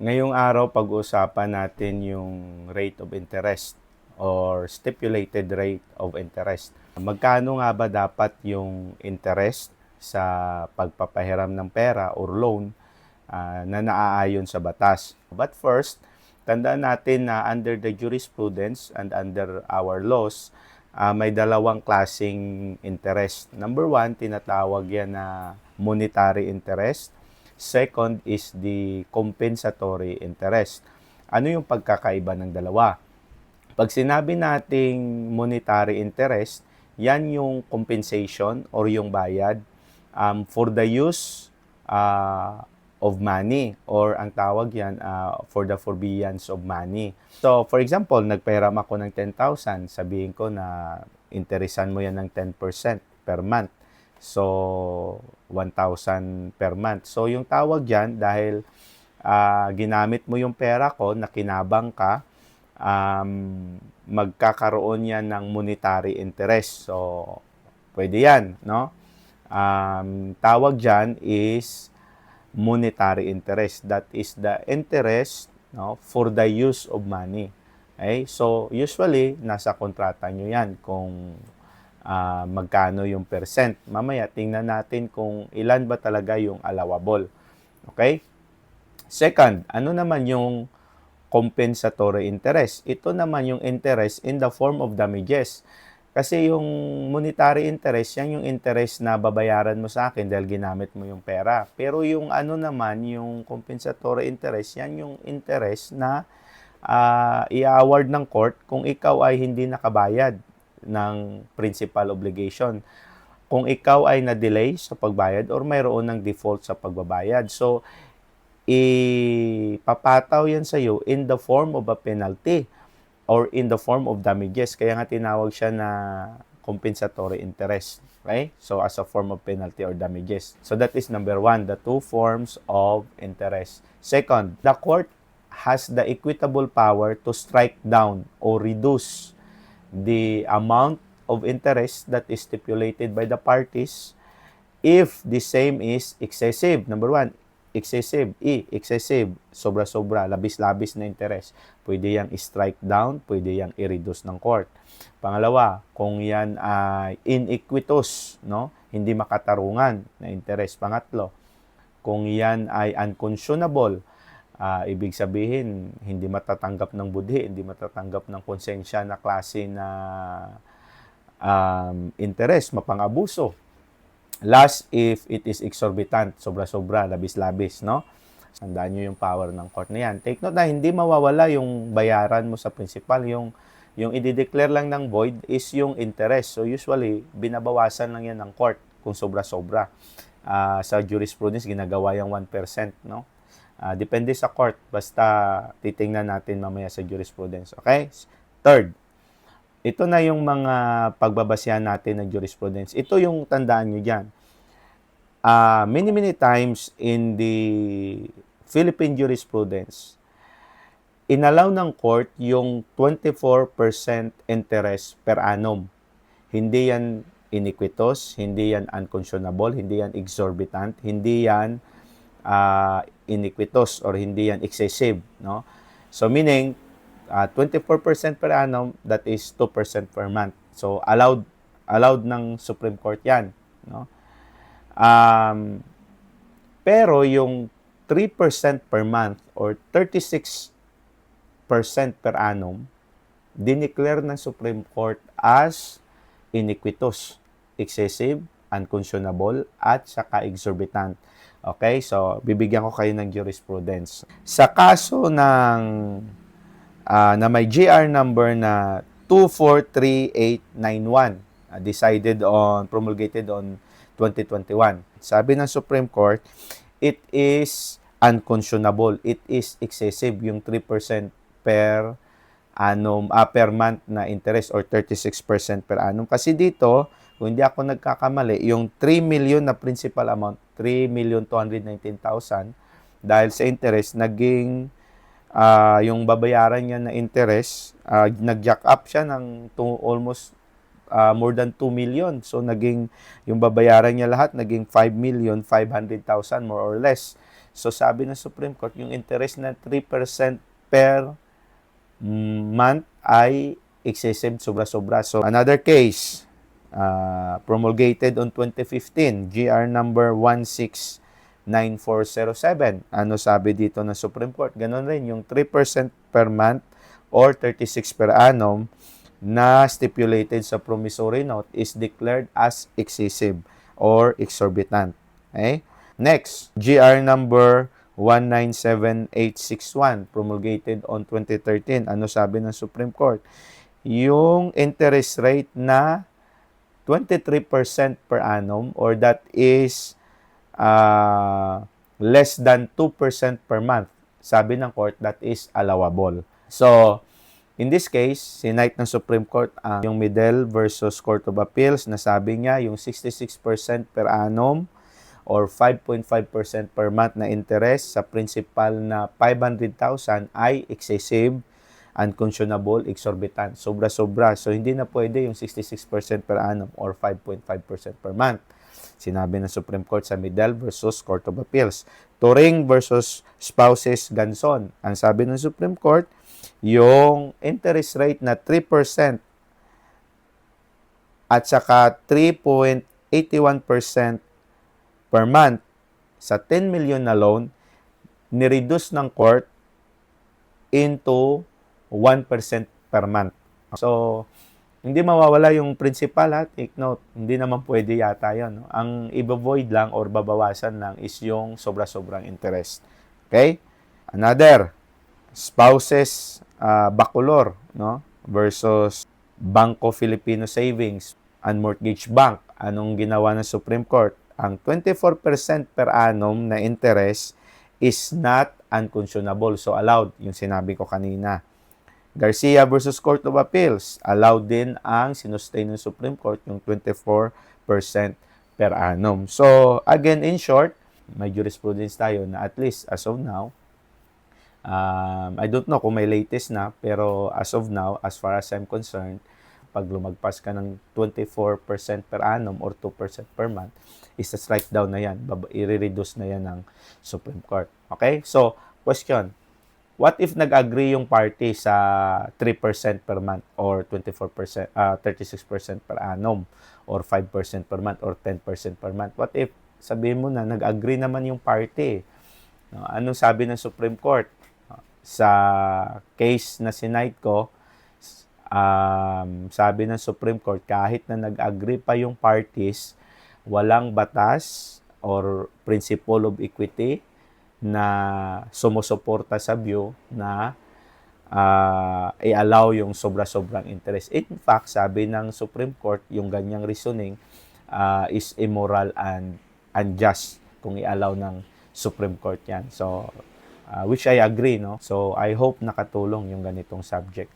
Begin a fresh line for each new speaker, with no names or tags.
Ngayong araw, pag-uusapan natin yung rate of interest or stipulated rate of interest. Magkano nga ba dapat yung interest sa pagpapahiram ng pera or loan na naaayon sa batas? But first, tandaan natin na under the jurisprudence and under our laws, may dalawang klasing interest. Number one, tinatawag yan na monetary interest. Second is the compensatory interest. Ano yung pagkakaiba ng dalawa? Pag sinabi nating monetary interest, yan yung compensation or yung bayad for the use of money, or ang tawag yan for the forbearance of money. So, for example, nagpahiram ako ng 10,000, sabihin ko na interesan mo yan ng 10% per month. So, 1,000 per month. So, yung tawag dyan, dahil ginamit mo yung pera ko, nakinabang ka, magkakaroon yan ng monetary interest. So, pwede yan, no? Tawag dyan is monetary interest. That is the interest, no, for the use of money. Okay? So, usually, nasa kontrata nyo yan kung magkano yung percent. Mamaya, tingnan natin kung ilan ba talaga yung allowable. Okay? Second, ano naman yung compensatory interest? Ito naman yung interest in the form of damages. Kasi yung monetary interest, yan yung interest na babayaran mo sa akin dahil ginamit mo yung pera. Pero yung ano naman, yung compensatory interest, yan yung interest na i-award ng court kung ikaw ay hindi nakabayad ng principal obligation. Kung ikaw ay na-delay sa pagbayad or mayroon ng default sa pagbabayad. So, ipapataw yan sa iyo in the form of a penalty or in the form of damages. Kaya nga tinawag siya na compensatory interest. Okay? So, as a form of penalty or damages. So, that is number one, the two forms of interest. Second, the court has the equitable power to strike down or reduce the amount of interest that is stipulated by the parties if the same is excessive. Number one, excessive. Excessive. Sobra-sobra. Labis-labis na interest. Pwede yang i-strike down, pwede yang i-reduce ng court. Pangalawa, kung yan ay iniquitous, no? Hindi makatarungan na interest. Pangatlo, kung yan ay unconscionable, ibig sabihin, hindi matatanggap ng budhi, hindi matatanggap ng konsensya na klase na interest, mapang-abuso. Last, if it is exorbitant, sobra-sobra, labis-labis, no? Tandaan nyo yung power ng court na yan. Take note na hindi mawawala yung bayaran mo sa principal. Yung i-declare lang ng void is yung interest. So usually, binabawasan lang yan ng court kung sobra-sobra. Sa jurisprudence, ginagawa yung 1%, no? Depende sa court. Basta titingnan natin mamaya sa jurisprudence. Okay? Third, ito na yung mga pagbabasyahan natin ng jurisprudence. Ito yung tandaan nyo dyan. Many times in the Philippine jurisprudence, inallow ng court yung 24% interest per annum. Hindi yan iniquitous, hindi yan unconscionable, hindi yan exorbitant, hindi yan iniquitous or hindi yan excessive, no? So meaning 24% per annum, that is 2% per month. So allowed ng Supreme Court 'yan, no? Pero yung 3% per month or 36% per annum, dineclare ng Supreme Court as iniquitous, excessive, unconscionable, at saka exorbitant. Okay? So, bibigyan ko kayo ng jurisprudence. Sa kaso ng na may GR number na 243891, promulgated on 2021. Sabi ng Supreme Court, it is unconscionable, it is excessive yung 3% per annum, per month na interest or 36% per annum. Kasi dito, kung hindi ako nagkakamali, yung 3 million na principal amount, 3,219,000, dahil sa interest, naging yung babayaran niya na interest, nag-jack up siya ng almost more than 2 million. So, yung babayaran niya lahat, naging 5,500,000 more or less. So sabi ng Supreme Court, yung interest na 3% per month ay excessive, sobra-sobra. So another case, promulgated on 2015, GR number 169407. Ano sabi dito ng Supreme Court? Ganon rin, yung 3% per month or 36 per annum na stipulated sa promissory note is declared as excessive or exorbitant. Okay? Next, GR number 197861, promulgated on 2013. Ano sabi ng Supreme Court? Yung interest rate na 23% per annum or that is less than 2% per month. Sabi ng court, that is allowable. So, in this case, sinight ng Supreme Court yung Medel versus Court of Appeals na sabi niya yung 66% per annum or 5.5% per month na interest sa principal na 500,000 ay excessive, unconscionable, exorbitant. Sobra-sobra. So, hindi na pwede yung 66% per annum or 5.5% per month. Sinabi ng Supreme Court sa Medel versus Court of Appeals. Turing versus Spouses Ganson. Ang sabi ng Supreme Court, yung interest rate na 3% at saka 3.81% per month sa 10 million na loan, nireduce ng court into 1% per month. So, hindi mawawala yung principal, ha? Take note. Hindi naman pwede yata yun. No? Ang i-void lang or babawasan lang is yung sobra-sobrang interest. Okay? Another, spouses Bacolor, no? Versus Bangko Filipino Savings and Mortgage Bank. Anong ginawa ng Supreme Court? Ang 24% per annum na interest is not unconscionable. So, allowed, yung sinabi ko kanina. Garcia versus Court of Appeals, allowed din ang sinustain ng Supreme Court yung 24% per annum. So, again, in short, may jurisprudence tayo na at least as of now, I don't know kung may latest na, pero as of now, as far as I'm concerned, pag lumagpas ka ng 24% per annum or 2% per month, is a strike down na yan. I-reduce na yan ng Supreme Court. Okay? So, question. What if nag-agree yung party sa 3% per month or 36% per annum or 5% per month or 10% per month? What if sabihin mo na nag-agree naman yung party? No, anong sabi ng Supreme Court? Sa case na sinight ko, sabi ng Supreme Court, kahit na nag-agree pa yung parties, walang batas or principle of equity na sumusuporta sa view na i-allow yung sobra-sobrang interest. In fact, sabi ng Supreme Court, yung ganyang reasoning is immoral and unjust kung i-allow ng Supreme Court yan. So, which I agree, no? So, I hope nakatulong yung ganitong subject.